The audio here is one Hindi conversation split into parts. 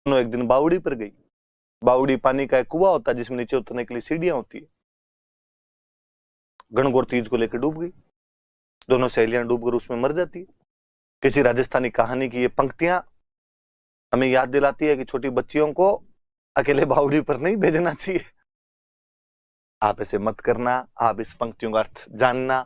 दोनों एक दिन बावड़ी पर गई। बावड़ी पानी का एक कुआं होता है जिसमें नीचे उतरने के लिए सीढ़ियां होती है। गणगौर तीज को लेकर डूब गई। दोनों सहेलियां डूबकर उसमें मर जाती है। किसी राजस्थानी कहानी की ये पंक्तियां हमें याद दिलाती है कि छोटी बच्चियों को अकेले बावड़ी पर नहीं भेजना चाहिए। आप ऐसे मत करना। आप इस पंक्तियों का अर्थ जानना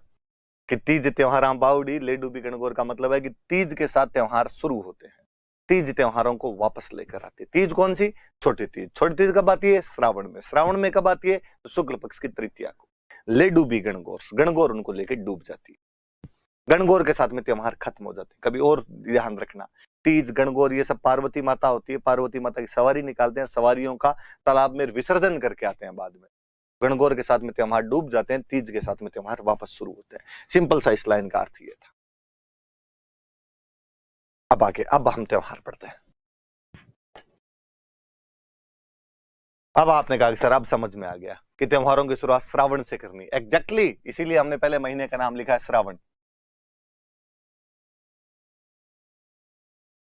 कि तीज त्योहार बावड़ी ले डूबी गणगौर का मतलब है कि तीज के साथ त्योहार शुरू होते हैं। तीज त्योहारों को वापस लेकर आते। तीज कौन सी? छोटी तीज। छोटी तीज कब आती है? श्रावण में। श्रावण में कब आती है? तो शुक्ल पक्ष की तृतीया को। ले डूबी गणगौर, गणगौर उनको लेकर डूब जाती है। गणगौर के साथ में त्योहार खत्म हो जाते हैं। कभी और ध्यान रखना, तीज गणगौर ये सब पार्वती माता होती है। पार्वती माता की सवारी निकालते हैं, सवारियों का तालाब में विसर्जन करके आते हैं बाद में। गणगौर के साथ में त्योहार डूब जाते हैं, तीज के साथ में त्योहार वापस शुरू होते हैं। सिंपल सा इस लाइन का अर्थ ये था। अब हम त्योहार पढ़ते हैं। अब आपने कहा कि सर अब समझ में आ गया कि त्योहारों की शुरुआत श्रावण से करनी। एग्जैक्टली इसीलिए हमने पहले महीने का नाम लिखा है श्रावण।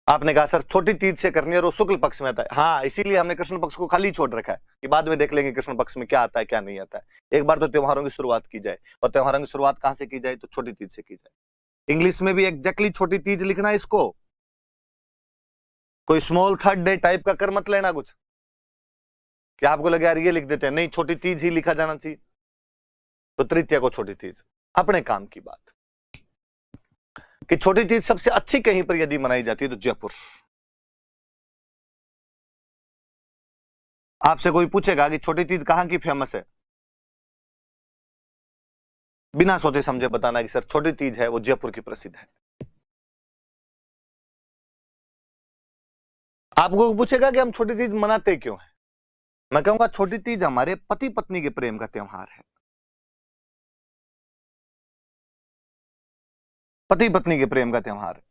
आपने कहा सर छोटी तीज से करनी है और वो शुक्ल पक्ष में आता है। हाँ, इसीलिए हमने कृष्ण पक्ष को खाली छोड़ रखा है कि बाद में देख लेंगे कृष्ण पक्ष में क्या आता है क्या नहीं आता है। एक बार तो त्योहारों की शुरुआत की जाए, और त्योहारों की शुरुआत कहां से की जाए? तो छोटी तीज से की जाए। इंग्लिश में भी एग्जैक्टली छोटी तीज लिखना है इसको। कोई स्मॉल थर्ड डे टाइप का कर मत लेना कुछ कि आपको लगे यार ये लिख देते हैं। नहीं, छोटी तीज ही लिखा जाना चाहिए। तो तृतीया को छोटी तीज। अपने काम की बात कि छोटी तीज सबसे अच्छी कहीं पर यदि मनाई जाती है तो जयपुर। आपसे कोई पूछेगा कि छोटी तीज कहां की फेमस है, बिना सोचे समझे बताना कि सर छोटी तीज है वो जयपुर की प्रसिद्ध है। आपको पूछेगा कि हम छोटी तीज मनाते क्यों हैं, मैं कहूंगा छोटी तीज हमारे पति पत्नी के प्रेम का त्योहार है। पति पत्नी के प्रेम का त्योहार है।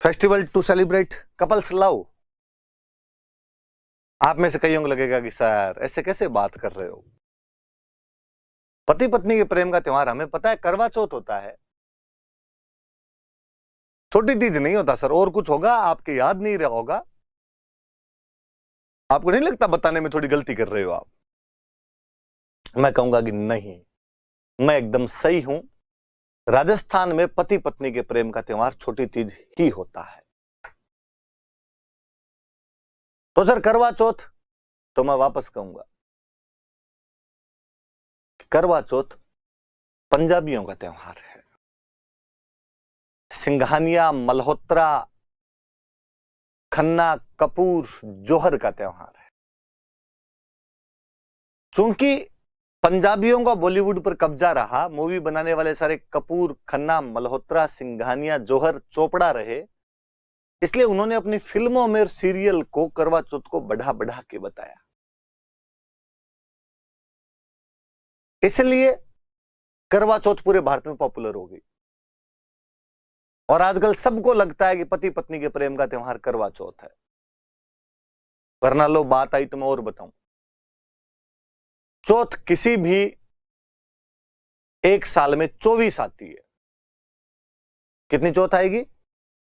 Festival to celebrate couples love. आप में से कईयों को लगेगा कि सर ऐसे कैसे बात कर रहे हो, पति पत्नी के प्रेम का त्योहार हमें पता है करवा चौथ होता है, छोटी तीज नहीं होता सर। और कुछ होगा, आपके याद नहीं रहा होगा। आपको नहीं लगता बताने में थोड़ी गलती कर रहे हो आप? मैं कहूंगा कि नहीं, मैं एकदम सही हूं। राजस्थान में पति पत्नी के प्रेम का त्योहार छोटी तीज ही होता है। तो सर करवा चौथ, तो मैं वापस कहूंगा करवा चौथ पंजाबियों का त्योहार है। सिंघानिया, मल्होत्रा, खन्ना, कपूर, जौहर का त्योहार है। क्योंकि पंजाबियों का बॉलीवुड पर कब्जा रहा, मूवी बनाने वाले सारे कपूर, खन्ना, मल्होत्रा, सिंघानिया, जौहर, चोपड़ा रहे, इसलिए उन्होंने अपनी फिल्मों में और सीरियल को करवा चौथ को बढ़ा बढ़ा के बताया। इसलिए करवा चौथ पूरे भारत में पॉपुलर हो गई। और आजकल सबको लगता है कि पति पत्नी के प्रेम का त्योहार करवा चौथ है। वरना लो बात आई तो मैं और बताऊं। चौथ किसी भी एक साल में 24 आती है। कितनी चौथ आएगी?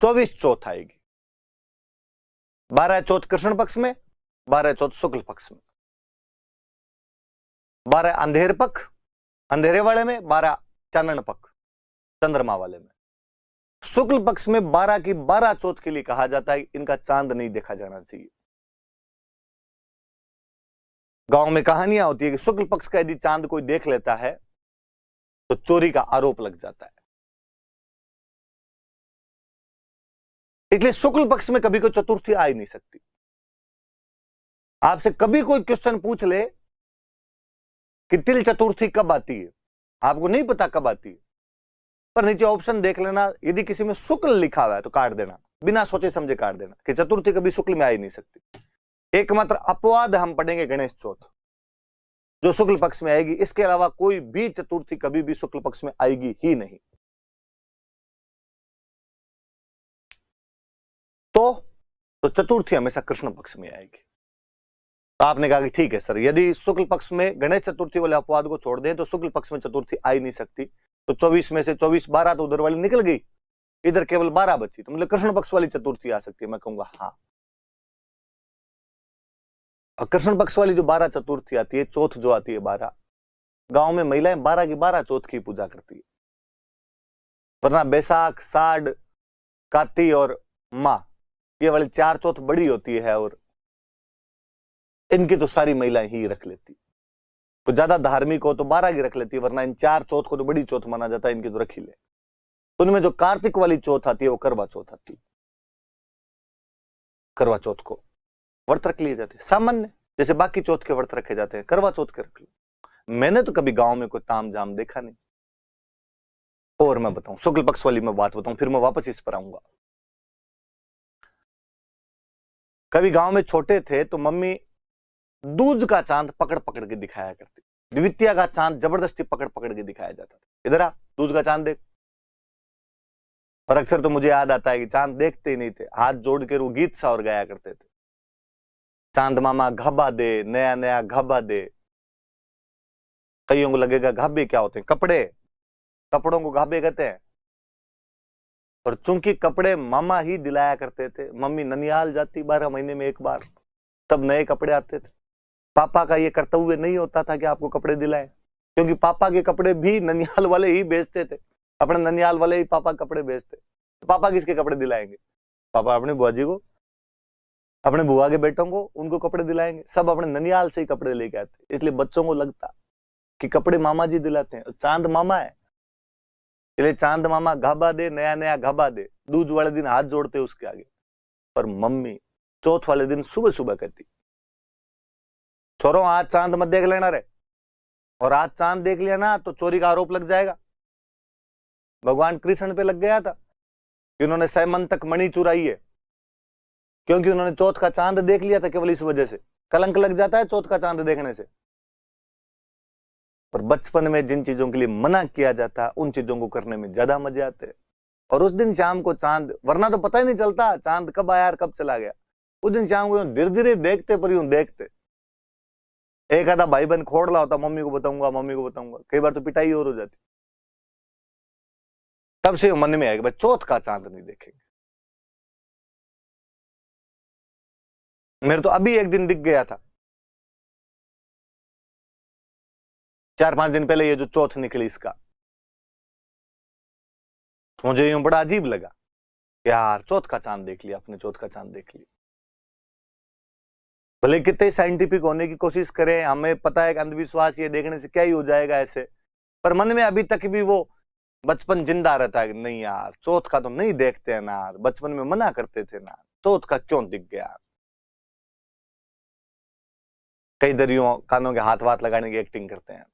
24 चौथ आएगी। 12 चौथ कृष्ण पक्ष में, 12 चौथ शुक्ल पक्ष में, 12 अंधेर पक्ष अंधेरे वाले में, 12 चानन पक्ष चंद्रमा वाले में। शुक्ल पक्ष में 12 की 12 चौथ के लिए कहा जाता है इनका चांद नहीं देखा जाना चाहिए। गांव में कहानियां होती है कि शुक्ल पक्ष का यदि चांद कोई देख लेता है तो चोरी का आरोप लग जाता है। इसलिए शुक्ल पक्ष में कभी कोई चतुर्थी आ ही नहीं सकती। आपसे कभी कोई क्वेश्चन पूछ ले कि तिल चतुर्थी कब आती है, आपको नहीं पता कब आती है, पर नीचे ऑप्शन देख लेना, यदि किसी में शुक्ल लिखा हुआ है तो काट देना, बिना सोचे समझे काट देना कि चतुर्थी कभी शुक्ल में आ ही नहीं सकती। एकमात्र अपवाद हम पढ़ेंगे गणेश चौथ, जो शुक्ल पक्ष में आएगी। इसके अलावा कोई भी चतुर्थी कभी भी शुक्ल पक्ष में आएगी ही नहीं। तो चतुर्थी हमेशा कृष्ण पक्ष में आएगी। तो आपने कहा कि ठीक है सर, यदि शुक्ल पक्ष में गणेश चतुर्थी वाले अपवाद को छोड़ दें तो शुक्ल पक्ष में चतुर्थी आ ही नहीं सकती, तो 24 में से 24 12 तो उधर वाली निकल गई, इधर केवल 12 बची, तो मतलब कृष्ण पक्ष वाली चतुर्थी आ सकती है। मैं कहूंगा हाँ, और कृष्ण पक्ष वाली जो 12 चतुर्थी आती है, चौथ जो आती है 12, गांव में महिलाएं 12 की 12 चौथ की पूजा करती है, वरना बैसाख, साढ़, काती और माँ, ये वाली 4 चौथ बड़ी होती है और इनकी तो सारी महिलाएं ही रख लेती। तो ज्यादा धार्मिक हो तो 12 की रख लेती है, वरना इन 4 चौथ को तो बड़ी चौथ माना जाता है, इनकी तो रख ही ले। उनमें जो कार्तिक वाली चौथ आती है वो करवा चौथ आती है। करवा चौथ को व्रत रख लिए जाते हैं सामान्य, जैसे बाकी चौथ के व्रत रखे जाते हैं, करवा चौथ के रख लो। मैंने तो कभी गांव में कोई ताम जाम देखा नहीं। और मैं बताऊं, शुक्ल पक्ष वाली मैं बात बताऊं, फिर मैं वापस इस पर आऊंगा। कभी गांव में छोटे थे तो मम्मी दूज का चांद पकड़ पकड़ के दिखाया करती, द्वितीया का चांद जबरदस्ती पकड़ पकड़ के दिखाया जाता था, इधर आ दूज का चांद देख। और अक्सर तो मुझे याद आता है कि चांद देखते ही नहीं थे, हाथ जोड़ के वो गीत सा और गाया करते थे, चांद मामा घाबा दे, नया नया घाबा दे। कईयों को लगेगा घाबे क्या होते हैं, कपड़े, कपड़ों को घाबे कहते हैं। और चूंकि कपड़े मामा ही दिलाया करते थे, मम्मी ननियाल जाती 12 महीने में एक बार, तब नए कपड़े आते थे। पापा का ये कर्तव्य नहीं होता था कि आपको कपड़े दिलाएं, क्योंकि पापा के कपड़े भी ननियाल वाले ही बेचते थे, अपने ननियाल वाले ही पापा कपड़े बेचते। तो पापा किसके कपड़े दिलाएंगे? पापा अपने बुआ जी को, अपने बुआ के बेटों को, उनको कपड़े दिलाएंगे। सब अपने ननियाल से ही कपड़े लेके आते, इसलिए बच्चों को लगता कि कपड़े मामा जी दिलाते हैं, चांद मामा है, इसलिए चांद मामा घाबा दे, नया नया घाबा दे। दूज वाले दिन हाथ जोड़ते उसके आगे। पर मम्मी चौथ वाले दिन सुबह सुबह कहती, छोरो आज चांद मत देख लेना रे, और आज चांद देख लिया ना तो चोरी का आरोप लग जाएगा। भगवान कृष्ण पे लग गया था कि उन्होंने सैमंतक मणि चुराई है, क्योंकि उन्होंने चौथ का चांद देख लिया था। केवल इस वजह से कलंक लग जाता है चौथ का चांद देखने से। पर बचपन में जिन चीजों के लिए मना किया जाता है उन चीजों को करने में ज्यादा मजे आते हैं। और उस दिन शाम को चांद, वरना तो पता ही नहीं चलता चांद कब आया और कब चला गया। उस दिन शाम को धीरे धीरे देखते, पर यूं देखते। एक आधा भाई बहन खोड़ ला होता, मम्मी को बताऊंगा, मम्मी को बताऊंगा, कई बार तो पिटाई और हो जाती। तब से मन में आएगा भाई चौथ का चांद नहीं देखेंगे। मेरे तो अभी एक दिन दिख गया था, 4-5 दिन पहले, ये जो चौथ निकली इसका, तो मुझे यूं बड़ा अजीब लगा, यार चौथ का चांद देख लिया अपने, चौथ का चांद देख लिया। भले कितने साइंटिफिक होने की कोशिश करें, हमें पता है कि अंधविश्वास ये देखने से क्या ही हो जाएगा ऐसे, पर मन में अभी तक भी वो बचपन जिंदा रहता है कि नहीं यार चौथ का तो नहीं देखते हैं ना, बचपन में मना करते थे ना, चौथ का क्यों दिख गया। कई दरियों कानों के हाथ वाथ लगाने की एक्टिंग करते हैं।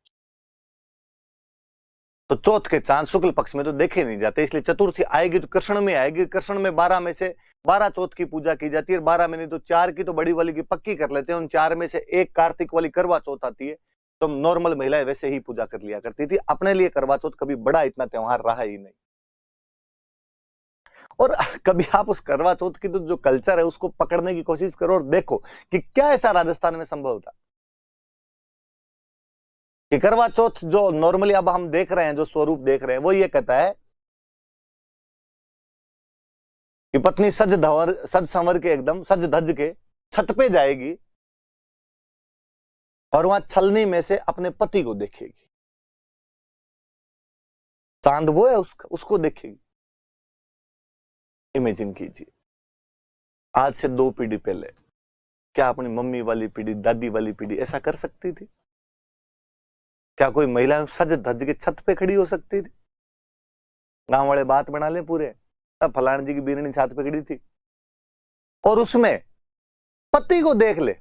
तो चौथ के चांद शुक्ल पक्ष में तो देखे नहीं जाते, इसलिए चतुर्थी आएगी तो कृष्ण में आएगी। कृष्ण में 12 में से 12 चौथ की पूजा की जाती है, 12 में नहीं तो 4 की तो बड़ी वाली की पक्की कर लेते हैं। उन 4 में से एक कार्तिक वाली करवा चौथ आती है, तो नॉर्मल महिलाएं वैसे ही पूजा कर लिया करती थी। अपने लिए करवा चौथ कभी बड़ा इतना त्योहार रहा ही नहीं। और कभी आप उस करवा चौथ की तो जो कल्चर है उसको पकड़ने की कोशिश करो और देखो कि क्या ऐसा राजस्थान में संभव था कि करवा चौथ जो नॉर्मली अब हम देख रहे हैं, जो स्वरूप देख रहे हैं, वो ये कहता है कि पत्नी सज संवर के, एकदम सज धज के छत पे जाएगी और वहां छलनी में से अपने पति को देखेगी। चांद वो है उसको देखेगी। इमेजिन कीजिए, आज से 2 पीढ़ी पहले क्या अपनी मम्मी वाली पीढ़ी, दादी वाली पीढ़ी ऐसा कर सकती थी? क्या कोई महिला सज धज के छत पे खड़ी हो सकती थी? गांव वाले बात बना ले पूरे, अब फलान जी की बीरनी छत पे खड़ी थी और उसमें पति को देख ले।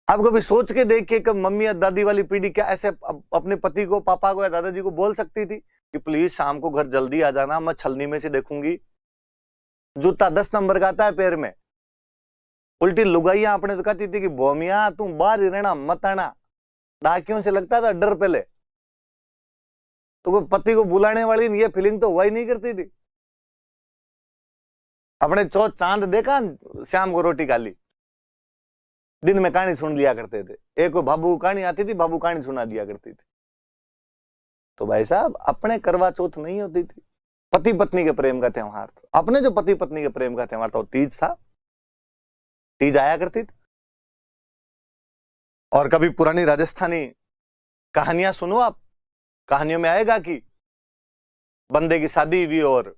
आप कभी सोच के देखिए कि मम्मी या दादी वाली पीढ़ी क्या ऐसे अपने पति को, पापा को या दादाजी को बोल सकती थी कि प्लीज शाम को घर जल्दी आ जाना, मैं छलनी में से देखूंगी। जूता 10 नंबर का आता है पैर में। उल्टी लुगाइयां अपने तो कहती थी कि बोमिया तू बाहर ही रहना, मत आना। डाकियों से लगता था डर पहले, तो कोई पति को बुलाने वाली ये फीलिंग तो हुआ ही नहीं करती थी। अपने चौथ चांद देखा, शाम को रोटी खा ली। दिन में कहानी सुन लिया करते थे। एक को बाबू कहानी आती थी, बाबू कहानी सुना दिया करती थी। तो भाई साहब अपने करवा चौथ नहीं होती थी, पति पत्नी के प्रेम का त्योहार था। अपने जो पति पत्नी के प्रेम का त्योहार था वो तीज था। तीज आया करती थी। और कभी पुरानी राजस्थानी कहानियां सुनो आप, कहानियों में आएगा कि बंदे की शादी हुई और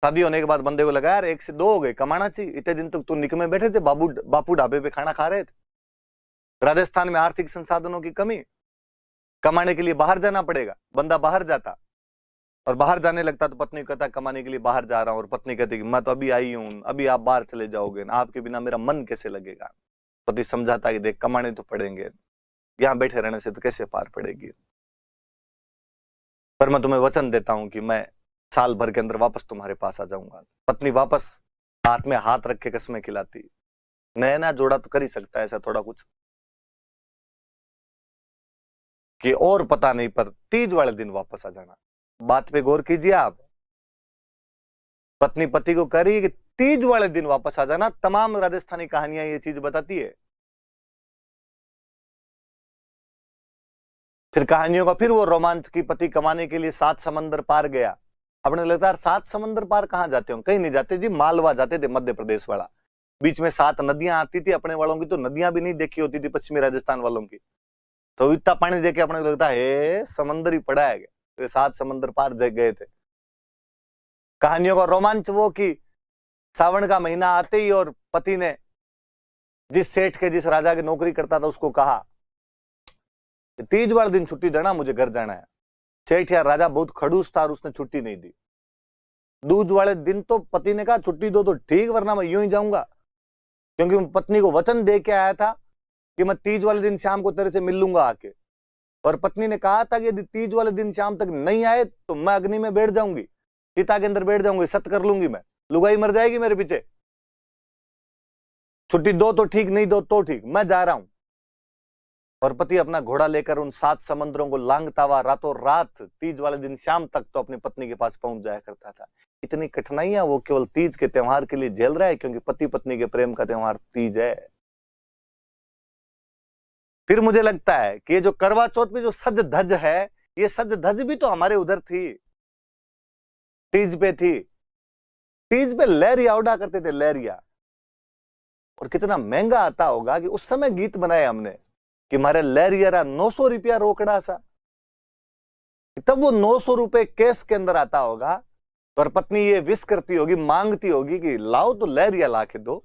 शादी होने के बाद बंदे को लगा यार 1 से 2 हो गए, कमाना चाहिए। इतने दिन तक तो निकमे बैठे थे, बापू ढाबे पे खाना खा रहे थे। राजस्थान में आर्थिक संसाधनों की कमी, कमाने के लिए बाहर जाना पड़ेगा। बंदा बाहर जाता और बाहर जाने लगता तो पत्नी कहता कमाने के लिए बाहर जा रहा हूं, और पत्नी कहती कि मैं तो अभी आई हूं, अभी आप बाहर चले जाओगे ना, आपके बिना मेरा मन कैसे लगेगा। पति समझाता कि देख कमाने तो पड़ेंगे, यहां बैठे रहने से तो कैसे पार पड़ेगी, पर मैं तुम्हें वचन देता हूं कि मैं साल भर के अंदर वापस तुम्हारे पास आ जाऊंगा। पत्नी वापस हाथ में हाथ रख के कसमें खिलाती। नया जोड़ा तो कर ही सकता है ऐसा थोड़ा कुछ कि और पता नहीं, पर तीज वाले दिन वापस आ जाना। बात पे गौर कीजिए आप। पत्नी पति को कह रही है कि तीज वाले दिन वापस आ जाना। तमाम राजस्थानी कहानियां ये चीज बताती है। फिर कहानियों का फिर वो रोमांच की पति कमाने के लिए 7 समंदर पार गया। अपने लगता है 7 समंदर पार कहां जाते हो? कहीं नहीं जाते जी, मालवा जाते थे, मध्य प्रदेश वाला। बीच में 7 नदियां आती थी। अपने वालों की तो नदियां भी नहीं देखी होती थी, पश्चिमी राजस्थान वालों की। तो इतना पानी देखे अपने को लगता है समंदर ही पड़ा है। तो 7 समंदर पार गए थे। कहानियों का रोमांच वो कि सावन का महीना आते ही और पति ने जिस सेठ के, जिस राजा की नौकरी करता था उसको कहा तीज वाले दिन छुट्टी देना, मुझे घर जाना है। सेठ या राजा बहुत खड़ूस था और उसने छुट्टी नहीं दी। दूज वाले दिन तो पति ने कहा छुट्टी दो तो ठीक, वरना मैं यूं ही जाऊंगा, क्योंकि मैं पत्नी को वचन दे के आया था कि मैं तीज वाले दिन शाम को तेरे से मिल लूंगा आके। और पत्नी ने कहा था कि यदि तीज वाले दिन शाम तक नहीं आए तो मैं अग्नि में बैठ जाऊंगी, चिता के अंदर बैठ जाऊंगी, सत कर लूंगी, मैं लुगाई मर जाएगी मेरे पीछे। छुट्टी दो तो ठीक, नहीं दो तो ठीक, मैं जा रहा हूं। और पति अपना घोड़ा लेकर उन 7 समंदरों को लांघता हुआ रातों रात तीज वाले दिन शाम तक तो अपनी पत्नी के पास पहुंच जाया करता था। इतनी कठिनाइयां वो केवल तीज के त्योहार के लिए झेल रहा है, क्योंकि पति पत्नी के प्रेम का त्योहार तीज है। फिर मुझे लगता है कि ये जो करवा चौथ में जो सज धज है, ये सज धज भी तो हमारे उधर थी, तीज पे थी। तीज पे लहरिया उड़ा करते थे, लहरिया। और कितना महंगा आता होगा कि उस समय गीत बनाए हमने कि मारे लहरिया 900 रुपया रोकड़ा सा। तब वो 900 रुपए केस के अंदर आता होगा और पत्नी ये विश करती होगी, मांगती होगी कि लाओ तो लहरिया ला के दो,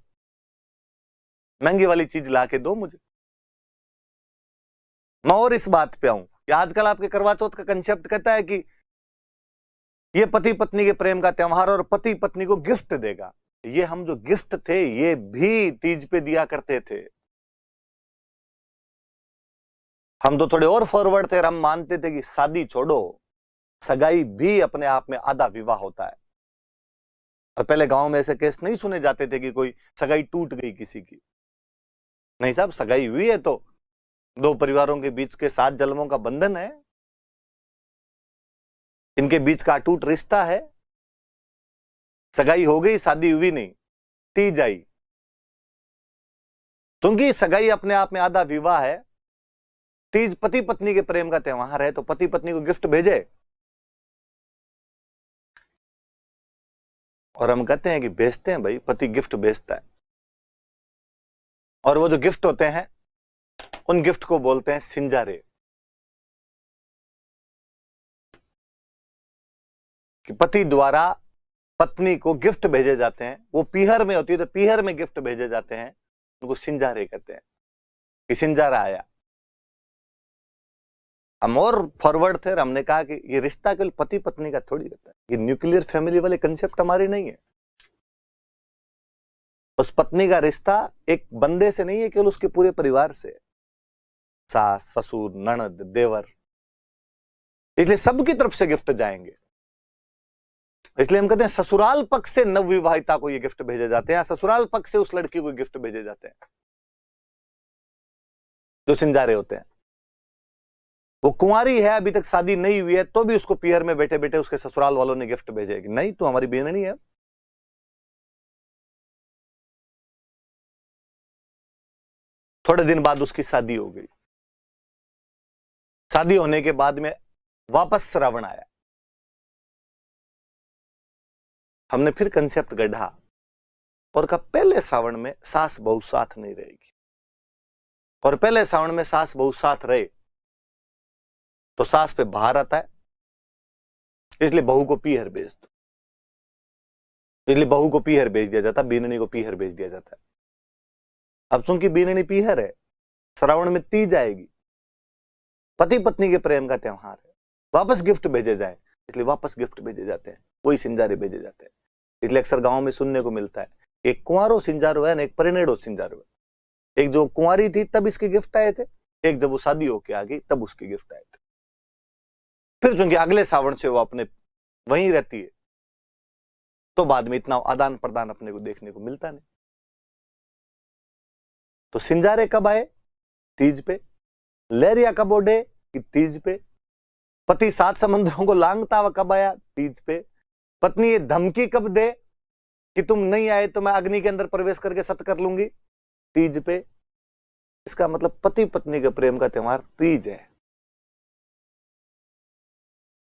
महंगी वाली चीज ला के दो मुझे। मैं और इस बात पे आऊं कि आजकल आपके करवा चौथ का कंसेप्ट कहता है कि ये पति पत्नी के प्रेम का त्योहार और पति पत्नी को गिफ्ट देगा। ये हम जो गिफ्ट थे ये भी तीज पे दिया करते थे। हम तो थोड़े और फॉरवर्ड थे, हम मानते थे कि शादी छोड़ो, सगाई भी अपने आप में आधा विवाह होता है। और पहले गांव में ऐसे केस नहीं सुने जाते थे कि कोई सगाई टूट गई किसी की। नहीं साहब, सगाई हुई है तो 2 परिवारों के बीच के 7 जन्मों का बंधन है, इनके बीच का अटूट रिश्ता है। सगाई हो गई, शादी हुई नहीं, तीज आई। क्योंकि सगाई अपने आप में आधा विवाह है, तीज पति पत्नी के प्रेम का त्योहार है, तो पति पत्नी को गिफ्ट भेजे। और हम कहते हैं कि भेजते हैं भाई, पति गिफ्ट भेजता है। और वो जो गिफ्ट होते हैं उन गिफ्ट को बोलते हैं सिंजारे। कि पति द्वारा पत्नी को गिफ्ट भेजे जाते हैं। वो पीहर में होती है तो पीहर में गिफ्ट भेजे जाते हैं, उनको सिंजारे कहते हैं कि सिंजारा आया। हम और फॉरवर्ड थे, हमने कहा कि ये रिश्ता केवल पति पत्नी का थोड़ी रहता है, ये न्यूक्लियर फैमिली वाले कंसेप्ट हमारे नहीं है। उस पत्नी का रिश्ता एक बंदे से नहीं है, केवल उसके पूरे परिवार से, सास ससुर ननद देवर, इसलिए सबकी तरफ से गिफ्ट जाएंगे। इसलिए हम कहते हैं ससुराल पक्ष से नवविवाहिता को ये गिफ्ट भेजे जाते हैं, ससुराल पक्ष से उस लड़की को गिफ्ट भेजे जाते हैं जो सिंजारे होते हैं। वो कुंवारी है, अभी तक शादी नहीं हुई है, तो भी उसको पीहर में बैठे बैठे उसके ससुराल वालों ने गिफ्ट भेजे कि नहीं, तो हमारी बहन नहीं है। थोड़े दिन बाद उसकी शादी हो गई। शादी होने के बाद में वापस श्रावण आया, हमने फिर कंसेप्ट गढ़ा और कहा पहले श्रावण में सास बहू साथ नहीं रहेगी, और पहले श्रावण में सास बहू साथ रहे तो सास पे भार आता है, इसलिए बहू को पीहर भेज दो। इसलिए बहू को पीहर भेज दिया जाता, बीननी को पीहर भेज दिया जाता है। अब चूंकि बीननी पीहर है, श्रावण में तीज आएगी, पति पत्नी के प्रेम का त्योहार है, वापस गिफ्ट भेजे जाए, इसलिए वापस गिफ्ट भेजे जाते हैं, वही सिंजारे भेजे जाते हैं। इसलिए अक्सर गांव में सुनने को मिलता है, एक कुंवारो सिंजारो है ना, एक परिणेड़ो सिंजारो है। एक जो कुंवारी थी तब इसके गिफ्ट आए थे, एक जब वो शादी होके आ गई तब उसके गिफ्ट आए थे। फिर चूंकि अगले श्रावण से वो अपने वहीं रहती है, तो बाद में इतना आदान प्रदान अपने को देखने को मिलता नहीं। तो सिंजारे कब आए? तीज पे। लहरिया कब ओढ़े? कि तीज पे। पति 7 समुद्रों को लांघता हुआ कब आया? तीज पे। पत्नी ये धमकी कब दे कि तुम नहीं आए तो मैं अग्नि के अंदर प्रवेश करके सत कर लूंगी? तीज पे। इसका मतलब पति पत्नी के प्रेम का त्योहार तीज है।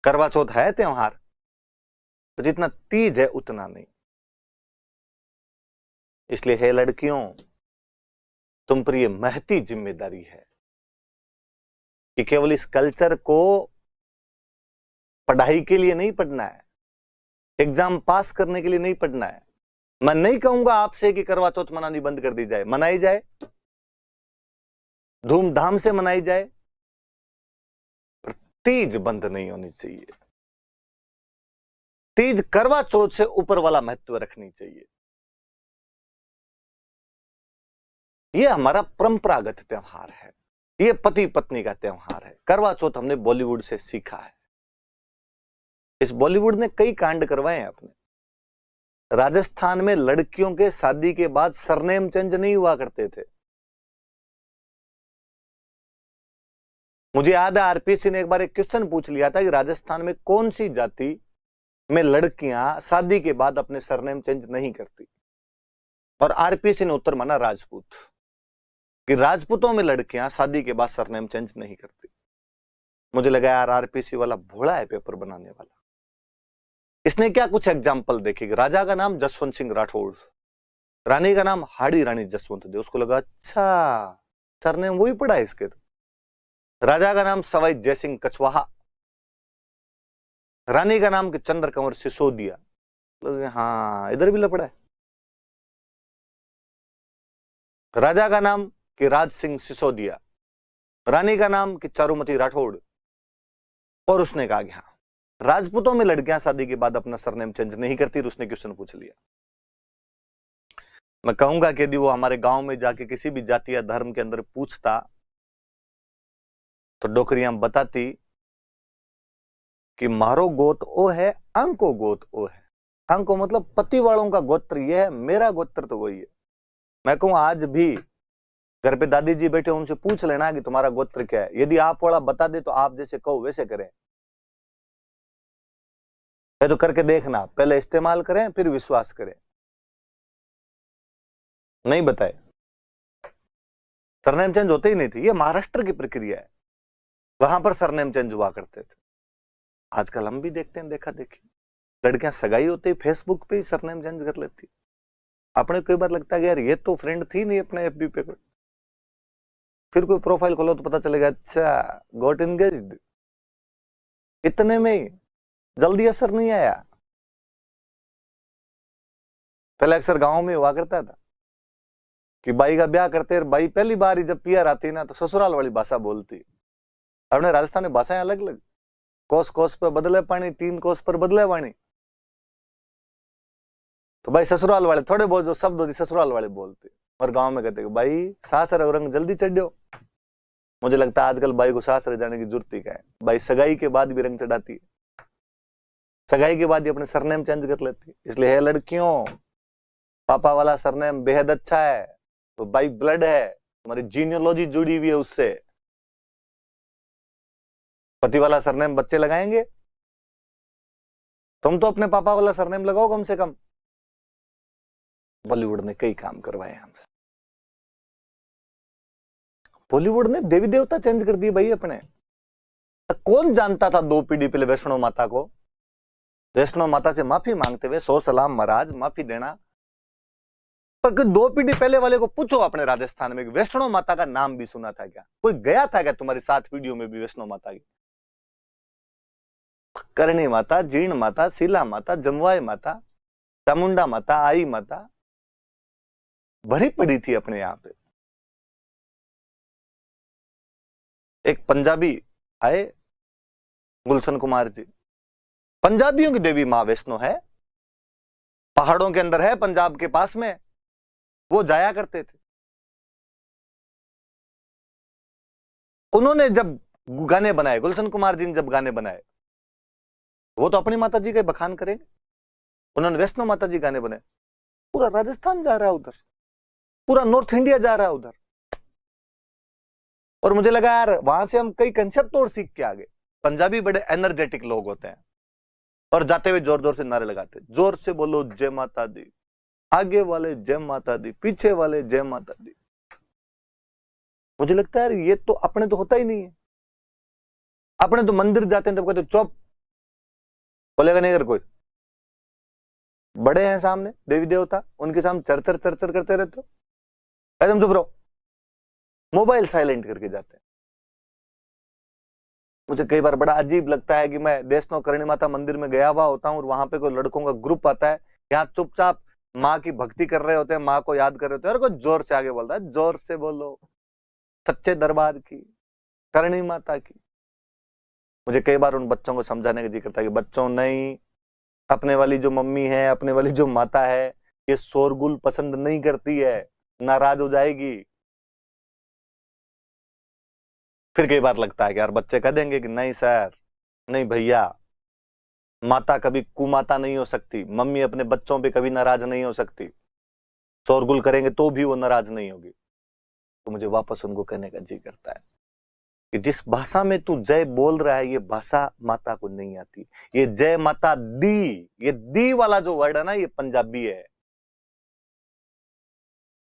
करवा चौथ है त्योहार, तो जितना तीज है उतना नहीं। इसलिए है लड़कियों, तुम पर यह महती जिम्मेदारी है कि केवल इस कल्चर को पढ़ाई के लिए नहीं पढ़ना है, एग्जाम पास करने के लिए नहीं पढ़ना है। मैं नहीं कहूंगा आपसे कि करवा चौथ मनानी बंद कर दी जाए, मनाई जाए, धूमधाम से मनाई जाए, पर तीज बंद नहीं होनी चाहिए। तीज करवा चौथ से ऊपर वाला महत्व रखनी चाहिए। यह हमारा परंपरागत त्योहार है, यह पति पत्नी का त्योहार है। करवा चौथ हमने बॉलीवुड से सीखा है। इस बॉलीवुड ने कई कांड करवाए हैं अपने। राजस्थान में लड़कियों के शादी के बाद सरनेम चेंज नहीं हुआ करते थे। मुझे याद है आरपीसी ने एक बार एक क्वेश्चन पूछ लिया था कि राजस्थान में कौन सी जाति में लड़कियां शादी के बाद अपने सरनेम चेंज नहीं करती, और आरपीसी ने उत्तर माना राजपूत, कि राजपूतों में लड़कियां शादी के बाद सरनेम चेंज नहीं करती। मुझे लगा यार आरपीसी वाला भोला है पेपर बनाने वाला। इसने क्या कुछ एग्जाम्पल देखे, राजा का नाम जसवंत सिंह राठौड़, रानी का नाम हाड़ी रानी जसवंत दे। उसको लगा अच्छा सरनेम वही पड़ा है इसके। तो राजा का नाम सवाई जयसिंह कछवाहा, रानी का नाम के चंद्र कंवर सिसोदिया। हाँ इधर भी लपड़ा है। राजा का नाम कि राज सिंह सिसोदिया, रानी का नाम कि चारुमती राठौड़। और उसने कहा कि हाँ राजपूतों में लड़कियां शादी के बाद अपना सरनेम चेंज नहीं करती। तो उसने क्वेश्चन पूछ लिया। मैं कहूंगा कि यदि वो हमारे गांव में जाके किसी भी जाति या धर्म के अंदर पूछता तो डोकरियां बताती कि मारो गोत ओ है, अंको गोत ओ है। अंको मतलब पति वालों का गोत्र ये है, मेरा गोत्र तो वही है। मैं कहूं आज भी घर पे दादी जी बैठे, उनसे पूछ लेना कि तुम्हारा गोत्र क्या है। यदि आप वाला बता दे तो आप जैसे कहो वैसे करें। तो करके देखना, पहले इस्तेमाल करें फिर विश्वास करें। नहीं बताए सरनेम चेंज होते ही नहीं थे। ये महाराष्ट्र की प्रक्रिया है, वहां पर सरनेम चेंज हुआ करते थे। आजकल हम भी देखते हैं, देखा देखी लड़कियां सगाई होती है फेसबुक पे ही सरनेम चेंज कर लेती। अपने कई बार लगता है यार ये तो फ्रेंड थी नहीं अपने एफबी पे, फिर कोई प्रोफाइल खोलो तो पता चलेगा अच्छा गॉट एंगेज्ड। इतने में ही जल्दी असर नहीं आया। पहले अक्सर गांव में हुआ करता था कि बाई का ब्याह करते, बाई पहली बार ही जब पियर आती ना तो ससुराल वाली भाषा बोलती। अपने राजस्थान में भाषाएं अलग अलग, कोस कोस पर बदले पानी, 3 कोस पर बदले पानी। तो भाई ससुराल वाले थोड़े बहुत जो शब्द होती ससुराल वाले बोलते, और गांव में कहते भाई सासर रंग जल्दी चढ़ो। मुझे लगता है आजकल बाई को सासर जाने की जरूरत ही क्या है। बाई सगाई के बाद भी रंग चढ़ाती है, सगाई के बाद ही अपने सरनेम चेंज कर लेती है। इसलिए है लड़कियों, पापा वाला सरनेम बेहद अच्छा है, तो बाई ब्लड है, तुम्हारी जीनियोलॉजी जुड़ी हुई है उससे। पति वाला सरनेम बच्चे लगाएंगे, तुम तो अपने पापा वाला सरनेम लगाओ कम से कम। बॉलीवुड ने कई काम करवाए हमसे। बॉलीवुड ने देवी देवता चेंज कर दिए भाई अपने। तो कौन जानता था 2 पीढ़ी पहले वैष्णो माता को? वैष्णो माता से माफी मांगते हुए 100 सलाम महाराज, माफी देना। पर 2 पीढ़ी पहले वाले को पूछो अपने राजस्थान में वैष्णो माता का नाम भी सुना था क्या? कोई गया था क्या तुम्हारी 7 पीढ़ियों में भी वैष्णो माता की? करणी माता, जीर्ण माता, शीला माता, जमवाई माता, चामुंडा माता, आई माता भरी पड़ी थी अपने यहां पे। एक पंजाबी आए, गुलशन कुमार जी, पंजाबियों की देवी मां वैष्णो है, पहाड़ों के अंदर है, पंजाब के पास में, वो जाया करते थे। उन्होंने जब गाने बनाए, गुलशन कुमार जी ने जब गाने बनाए, वो तो अपनी माता जी का बखान करेंगे, उन्होंने वैष्णो माता जी गाने बनाए। पूरा राजस्थान जा रहा है उधर, पूरा नॉर्थ इंडिया जा रहा है उधर। और मुझे लगा यार वहां से हम कई कंसेप्ट और सीख के आ गए। पंजाबी बड़े एनर्जेटिक लोग होते हैं और जाते हुए जोर जोर से नारे लगाते, जोर से बोलो जय माता दी, आगे वाले जय माता दी, पीछे वाले जय माता दी। मुझे लगता है यार ये तो अपने तो होता ही नहीं है। अपने तो मंदिर जाते हैं तब कहते चुप, बोलेगा नहीं अगर कोई बड़े हैं सामने देवी देवता, उनके सामने चरचर चरचर करते रहते हो, एकदम चुप रहो, मोबाइल साइलेंट करके जाते हैं। मुझे कई बार बड़ा अजीब लगता है कि मैं वैष्णो करणी माता मंदिर में गया हुआ होता हूँ और वहां पे कोई लड़कों का ग्रुप आता है, यहाँ चुपचाप माँ की भक्ति कर रहे होते हैं, माँ को याद कर रहे होते हैं, और कोई जोर से आगे बोलता है, जोर से बोलो सच्चे दरबार की, करणी माता की। मुझे कई बार उन बच्चों को समझाने का जी करता है कि बच्चों नहीं, अपने वाली जो मम्मी है, अपने वाली जो माता है, ये शोरगुल पसंद नहीं करती है, नाराज हो जाएगी। फिर कई बार लगता है कि यार बच्चे कह देंगे कि नहीं सर, नहीं भैया, माता कभी कुमाता नहीं हो सकती, मम्मी अपने बच्चों पे कभी नाराज नहीं हो सकती, शोरगुल करेंगे तो भी वो नाराज नहीं होगी। तो मुझे वापस उनको कहने का जी करता है कि जिस भाषा में तू जय बोल रहा है, ये भाषा माता को नहीं आती। ये जय माता दी, ये दी वाला जो वर्ड है ना, ये पंजाबी है।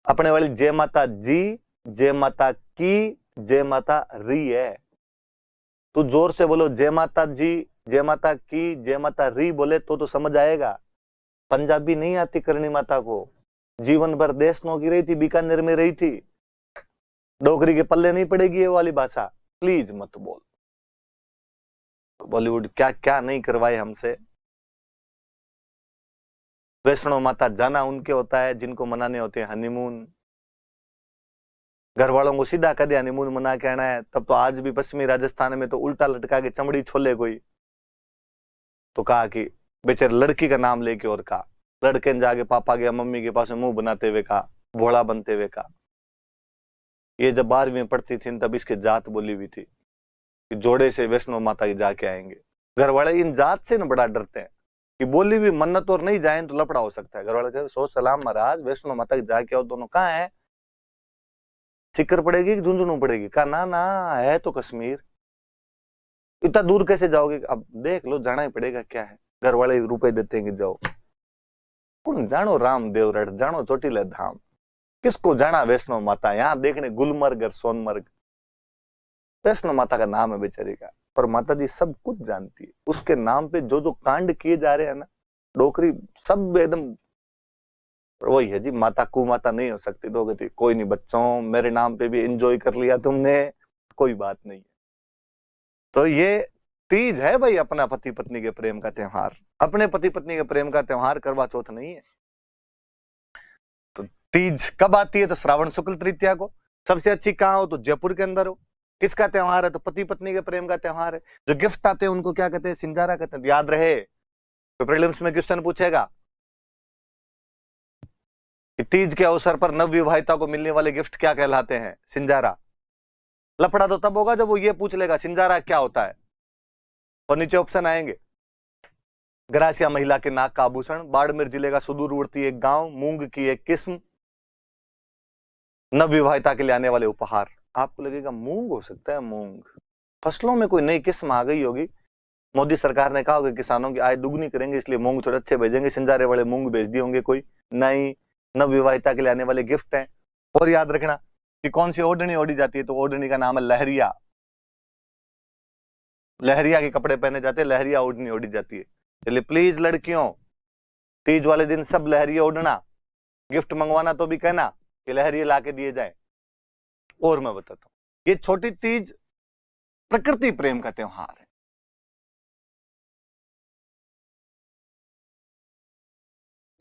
अपने वाली जय माता जी, जय माता की, जय माता री है। तू जोर से बोलो जय माता जी, जय माता की, जय माता री बोले तो समझ आएगा। पंजाबी नहीं आती करणी माता को, जीवन भर देशनों की रही थी, बीकानेर में रही थी, डोगरी के पल्ले नहीं पड़ेगी ये वाली भाषा। प्लीज मत बोल। बॉलीवुड क्या क्या नहीं करवाए हमसे। वैष्णो माता जाना उनके होता है जिनको मनाने होते हैं हनीमून। घर वालों को सीधा कर दिया हनीमून मना के आना है, तब तो आज भी पश्चिमी राजस्थान में तो उल्टा लटका के चमड़ी छोले कोई। तो कहा कि बेचारे लड़की का नाम लेके, और कहा लड़के ने जाके पापा के मम्मी के पास मुंह बनाते हुए कहा, भोला बनते हुए कहा। ये जब 12वीं में पढ़ती थी तब इसके जात बोली हुई थी कि जोड़े से वैष्णो माता की जाके आएंगे। घर वाले इन जात से न बड़ा डरते हैं कि बोली हुई मन्नत और नहीं जाए तो लफड़ा हो सकता है। घर वाले कहते 100 सलाम महाराज, वैष्णो माता की जाके आओ। दोनों कहाँ है? सिक्कर पड़ेगी कि झुंझुनू पड़ेगी? कहा ना ना, है तो कश्मीर, इतना दूर कैसे जाओगे? अब देख लो, जाना ही पड़ेगा, क्या है। घर वाले रुपए देते हैं कि जाओ। कौन जानो रामदेव रट, जानो चोटीला धाम, किसको जाना वैष्णो माता? यहाँ देखने गुलमर्ग और सोनमर्ग। वैष्णो माता का नाम है बेचारी का, पर माता जी सब कुछ जानती है। उसके नाम पे जो जो कांड किए जा रहे हैं ना, डोकरी सब एकदम वही है जी। माता कुमाता नहीं हो सकती। दो गति कोई नहीं बच्चों, मेरे नाम पे भी एंजॉय कर लिया तुमने, कोई बात नहीं है। तो ये तीज है भाई, अपना पति पत्नी के प्रेम का त्योहार। अपने पति पत्नी के प्रेम का त्योहार करवा चौथ नहीं है। तो तीज कब आती है? तो श्रावण शुक्ल तृतीया को। सबसे अच्छी कहाँ हो? तो जयपुर के अंदर हो। किसका त्योहार है? तो पति पत्नी के प्रेम का त्योहार है। जो गिफ्ट आते हैं उनको क्या कहते हैं? सिंजारा कहते हैं। याद रहे, तो प्रीलिम्स में क्वेश्चन पूछेगा कि तीज के अवसर पर नवविवाहिता को मिलने वाले गिफ्ट क्या कहलाते हैं? सिंजारा। लफड़ा तो तब होगा जब वो ये पूछ लेगा सिंजारा क्या होता है। और नीचे ऑप्शन आएंगे, ग्रासिया महिला के नाक का आभूषण, बाड़मेर जिले का सुदूरवर्ती एक गांव, मूंग की एक किस्म, नवविवाहिता के लिए आने वाले उपहार। आपको लगेगा मूंग हो सकता है, मूंग। फसलों में कोई नई किस्म आ गई होगी, मोदी सरकार ने कहा होगा किसानों की आय दुगनी करेंगे इसलिए मूंग थोड़े अच्छे भेजेंगे, सिंजारे वाले मूंग भेज दिए होंगे कोई। नहीं, नवविवाहिता के लिए आने वाले गिफ्ट हैं। और याद रखना कि कौन सी ओढ़नी ओढ़ी जाती है, तो ओढ़नी का नाम है लहरिया। लहरिया के कपड़े पहने जाते हैं, लहरिया ओढ़नी ओढ़ी जाती है। इसलिए प्लीज लड़कियों, तीज वाले दिन सब लहरिया ओढ़ना, गिफ्ट मंगवाना तो भी कहना कि लहरिया ला के दिए जाए। और मैं बताता हूं, ये छोटी तीज प्रकृति प्रेम का त्योहार है।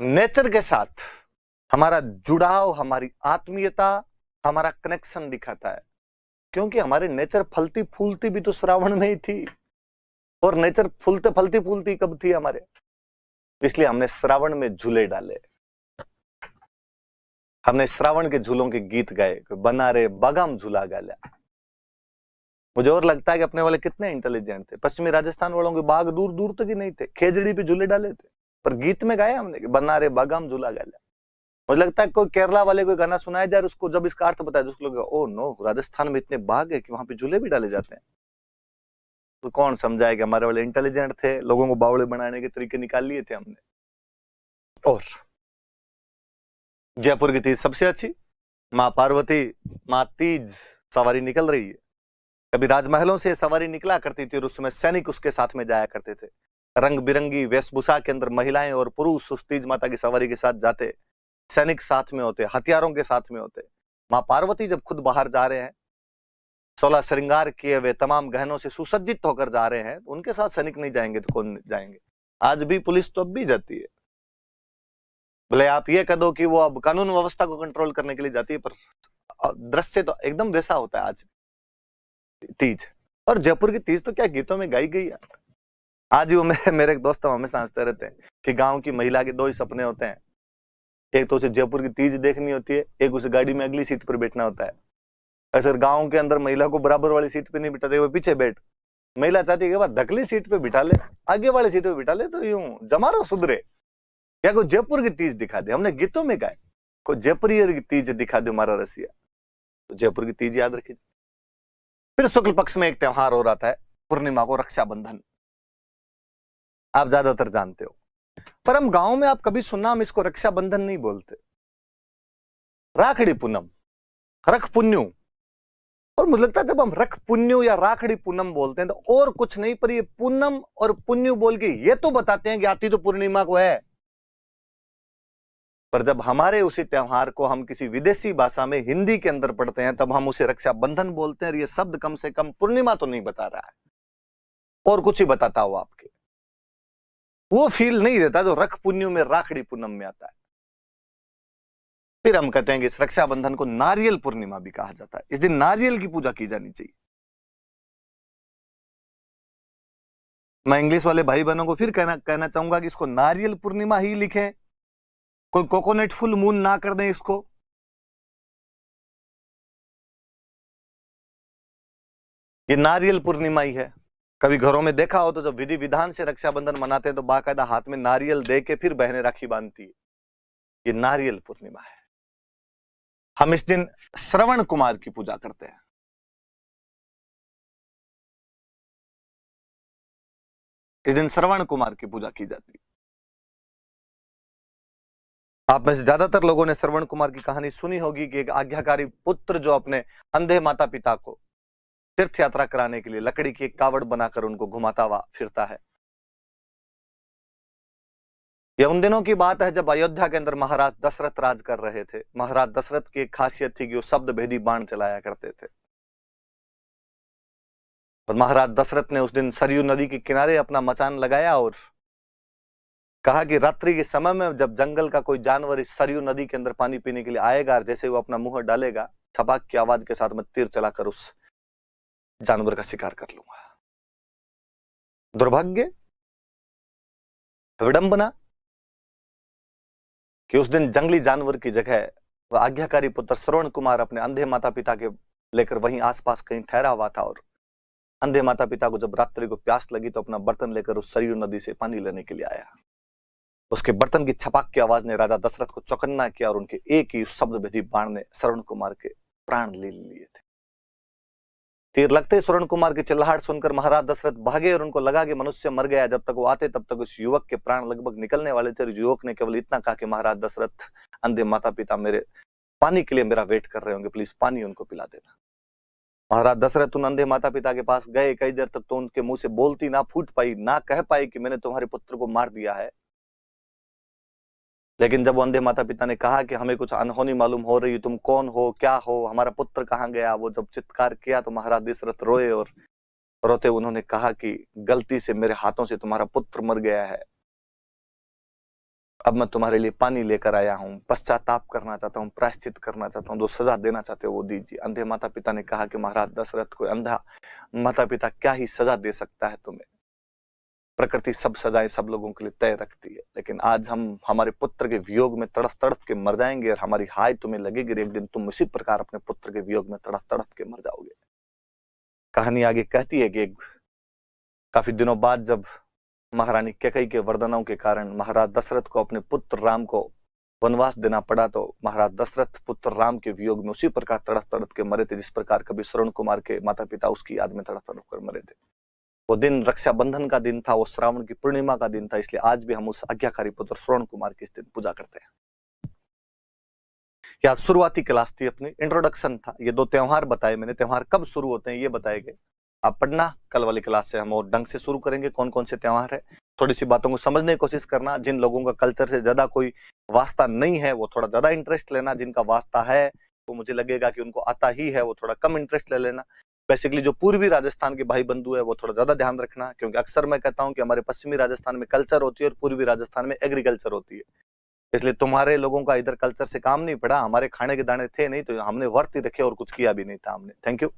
नेचर के साथ हमारा जुड़ाव, हमारी आत्मीयता, हमारा कनेक्शन दिखाता है। क्योंकि हमारी नेचर फलती फूलती भी तो श्रावण में ही थी, और नेचर फूलते फलती फूलती कब थी हमारे, इसलिए हमने श्रावण में झूले डाले, हमने श्रावण के झूलों के गीत गाए, बना रे बगम झूला गाला। मुझे और लगता है कि अपने वाले कितने इंटेलिजेंट थे। पश्चिमी राजस्थान वालों के बाग दूर दूर तक ही नहीं थे, खेजड़ी पे झूले डाले थे, पर गीत में गाया हमने कि बना रे बगम झूला गाला। मुझे लगता है कोई केरला वाले कोई गाना सुनाया जाए, उसको जब इसका अर्थ बताया, उसको लगेगा ओ नो, राजस्थान में इतने बाग है कि वहां पे झूले भी डाले जाते हैं। तो कौन समझाए कि हमारे वाले इंटेलिजेंट थे, लोगों को बावड़े बनाने के तरीके निकाल लिए थे हमने। और जयपुर की तीज सबसे अच्छी, माँ पार्वती, माँ तीज सवारी निकल रही है। कभी राजमहलों से सवारी निकला करती थी और उस समय सैनिक उसके साथ में जाया करते थे। रंग बिरंगी वेशभूषा के अंदर महिलाएं और पुरुष उस तीज माता की सवारी के साथ जाते, सैनिक साथ में होते, हथियारों के साथ में होते। माँ पार्वती जब खुद बाहर जा रहे हैं, 16 श्रृंगार किए हुए तमाम गहनों से सुसज्जित होकर जा रहे हैं, उनके साथ सैनिक नहीं जाएंगे तो कौन जाएंगे। आज भी पुलिस तो अब भी जाती है, भले आप ये कह दो कि वो अब कानून व्यवस्था को कंट्रोल करने के लिए जाती है, पर दृश्य तो एकदम वैसा होता है आज तीज। और जयपुर की तीज तो क्या गीतों में गाई गई है। आज ही वो मेरे एक दोस्त हमेशा हंसते रहते हैं कि गांव की महिला के दो ही सपने होते हैं, एक तो उसे जयपुर की तीज देखनी होती है, एक उसे गाड़ी में अगली सीट पर बैठना होता है। ऐसे गांव के अंदर महिला को बराबर वाली सीट पे नहीं बिठाते, वो पीछे बैठ, महिला चाहती है कि धकली सीट पे बिठा ले, आगे वाली सीट पे बिठा ले, तो यूं जमारो सुधरे। या कोई जयपुर की तीज दिखा दे, हमने गीतों में गाए, कोई जयपुरी की तीज दिखा दे हमारा रसिया, तो जयपुर की तीज याद रखिए। फिर शुक्ल पक्ष में एक त्योहार हो रहा है, पूर्णिमा को, रक्षाबंधन। आप ज्यादातर जानते हो, पर हम गांव में आप कभी सुनना, हम इसको रक्षाबंधन नहीं बोलते, राखड़ी पूनम, रख पुन्यू। और मुझे लगता है जब हम रख पुन्यू या राखड़ी पूनम बोलते हैं तो और कुछ नहीं, पर ये पूनम और पुन्यू बोल के ये तो बताते हैं कि आती तो पूर्णिमा को है। पर जब हमारे उसी त्योहार को हम किसी विदेशी भाषा में हिंदी के अंदर पढ़ते हैं, तब हम उसे रक्षाबंधन बोलते हैं। और ये शब्द कम से कम पूर्णिमा तो नहीं बता रहा है, और कुछ ही बताता हो आपके, वो फील नहीं देता जो रख पुन्यू में, राखड़ी पूनम में आता है। फिर हम कहते हैं कि इस रक्षाबंधन को नारियल पूर्णिमा भी कहा जाता है। इस दिन नारियल की पूजा की जानी चाहिए। मैं इंग्लिश वाले भाई बहनों को फिर कहना चाहूंगा कि इसको नारियल पूर्णिमा ही लिखें, कोई कोकोनट फुल मून ना कर दें इसको। ये नारियल पूर्णिमा ही है। कभी घरों में देखा हो तो जब विधि विधान से रक्षाबंधन मनाते हैं तो बाकायदा हाथ में नारियल दे के फिर बहनें राखी बांधती है। ये नारियल पूर्णिमा है। हम इस दिन श्रवण कुमार की पूजा करते हैं। इस दिन श्रवण कुमार की पूजा की जाती है। आप में से ज्यादातर लोगों ने श्रवण कुमार की कहानी सुनी होगी कि एक आज्ञाकारी पुत्र जो अपने अंधे माता पिता को तीर्थ यात्रा कराने के लिए लकड़ी की एक कावड़ बनाकर उनको घुमाता हुआ फिरता है। यह उन दिनों की बात है जब अयोध्या के अंदर महाराज दशरथ राज कर रहे थे। महाराज दशरथ की एक खासियत थी कि वो शब्द भेदी बाण चलाया करते थे। और महाराज दशरथ ने उस दिन सरयू नदी के किनारे अपना मचान लगाया और कहा कि रात्रि के समय में जब जंगल का कोई जानवर इस सरयू नदी के अंदर पानी पीने के लिए आएगा, जैसे वो अपना मुंह डालेगा, छपाक की आवाज के साथ मैं तीर चलाकर उस जानवर का शिकार कर लूंगा। दुर्भाग्य, विडंबना कि उस दिन जंगली जानवर की जगह वह आज्ञाकारी पुत्र श्रवण कुमार अपने अंधे माता पिता के लेकर वहीं आसपास कहीं ठहरा हुआ था। और अंधे माता पिता को जब रात्रि को प्यास लगी तो अपना बर्तन लेकर उस सरयू नदी से पानी लेने के लिए आया। उसके बर्तन की छपाक की आवाज ने राजा दशरथ को चौकन्ना किया और उनके एक ही शब्द भेदी बाण ने श्रवण कुमार के प्राण ले लिए थे। तीर लगते श्रवण कुमार की चिल्लाहट सुनकर महाराज दशरथ भागे और उनको लगा कि मनुष्य मर गया। जब तक वो आते तब तक उस युवक के प्राण लगभग निकलने वाले थे। युवक ने केवल इतना कहा कि महाराज दशरथ, अंधे माता पिता मेरे पानी के लिए मेरा वेट कर रहे होंगे, प्लीज पानी उनको पिला देना। महाराज दशरथ उन अंधे माता पिता के पास गए, कई देर तक तो उनके मुंह से बोलती ना फूट पाई, ना कह पाई कि मैंने तुम्हारे पुत्र को मार दिया है। लेकिन जब वो अंधे माता पिता ने कहा कि हमें कुछ अनहोनी मालूम हो रही, तुम कौन हो, क्या हो, हमारा पुत्र कहाँ गया, वो जब चित्कार किया तो महाराज दशरथ रोए और रोते उन्होंने कहा कि गलती से मेरे हाथों से तुम्हारा पुत्र मर गया है, अब मैं तुम्हारे लिए पानी लेकर आया हूं, पश्चाताप करना चाहता हूं, प्रायश्चित करना चाहता हूं, जो सजा देना चाहते हो वो दीजिए। अंधे माता पिता ने कहा कि महाराज दशरथ को अंधा माता पिता क्या ही सजा दे सकता है तुम्हें, प्रकृति सब सजाएं सब लोगों के लिए तय रखती है, लेकिन आज हम हमारे पुत्र के वियोग में तड़प तड़प के मर जाएंगे और हमारी हाय तुम्हें लगेगी, एक दिन तुम उसी प्रकार अपने पुत्र के वियोग में तड़प तड़प के मर जाओगे। कहानी आगे कहती है कि काफी दिनों बाद जब महारानी कैकेयी के वरदानों के कारण महाराज दशरथ को अपने पुत्र राम को वनवास देना पड़ा, तो महाराज दशरथ पुत्र राम के वियोग में उसी प्रकार तड़प तड़प के मरे थे जिस प्रकार कभी श्रवण कुमार के माता पिता उसकी याद में तड़प तड़प कर मरे थे। वो दिन रक्षाबंधन का दिन था, वो श्रावण की पूर्णिमा का दिन था, इसलिए आज भी हम उस आज्ञाकारी पुत्र श्रवण कुमार की इस दिन पूजा करते हैं। या शुरुआती क्लास थी, अपनी इंट्रोडक्शन था, ये 2 त्योहार बताए मैंने, त्योहार कब शुरू होते हैं ये बताए गए। आप पढ़ना, कल वाली क्लास से हम और ढंग से शुरू करेंगे कौन कौन से त्योहार है, थोड़ी सी बातों को समझने की कोशिश करना। जिन लोगों का कल्चर से ज्यादा कोई वास्ता नहीं है वो थोड़ा ज्यादा इंटरेस्ट लेना, जिनका वास्ता है वो मुझे लगेगा कि उनको आता ही है वो थोड़ा कम इंटरेस्ट ले लेना। बेसिकली जो पूर्वी राजस्थान के भाई बंधु है वो थोड़ा ज्यादा ध्यान रखना, क्योंकि अक्सर मैं कहता हूं कि हमारे पश्चिमी राजस्थान में कल्चर होती है और पूर्वी राजस्थान में एग्रीकल्चर होती है, इसलिए तुम्हारे लोगों का इधर कल्चर से काम नहीं पड़ा, हमारे खाने के दाने थे नहीं तो हमने व्रत ही रखे और कुछ किया भी नहीं था हमने। Thank you.